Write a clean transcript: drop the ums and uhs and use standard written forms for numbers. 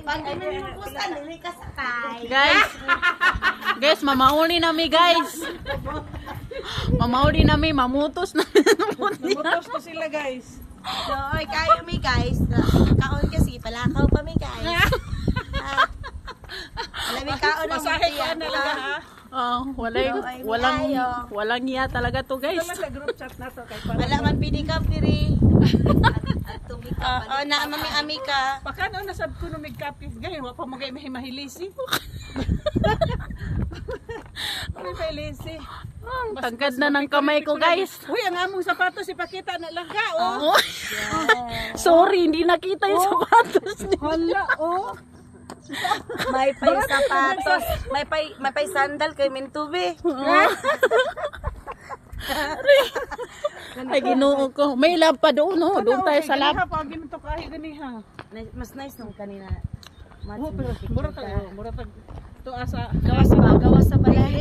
Pag minumukusan, dili ka sakay. Guys, mamauli nami guys. Mamauli nami, mamutos na. Namutos ko sila guys. So, oy, kayo mi guys. Kaon kasi, palakaw pa mi guys. Alam mi kaon ng Masahe ko na lang ha. Walang niya talaga to guys. Ito lang sa group chat na to. Kay para. Wala man pinikap diri. At tumikap. Oo, na mami amika. Pakano nasab ko no migkapis gay, wa pa magay mahilisi. Ano mahilisi? Tagkad na ng kamay ko guys. Uy, ang among sapatos ipakita na lang ka oh. Sorry, hindi nakita yung sapatos niya. Hala oh. May pay sapatos. May pay sandal kay Mintubi. Ay, ginoo ko. May lab pa doon, no? Doon tayo sa lab. Pag ginto kahi ganiha. Mas nice nung kanina. Mura tag to asa Gawas sa balay.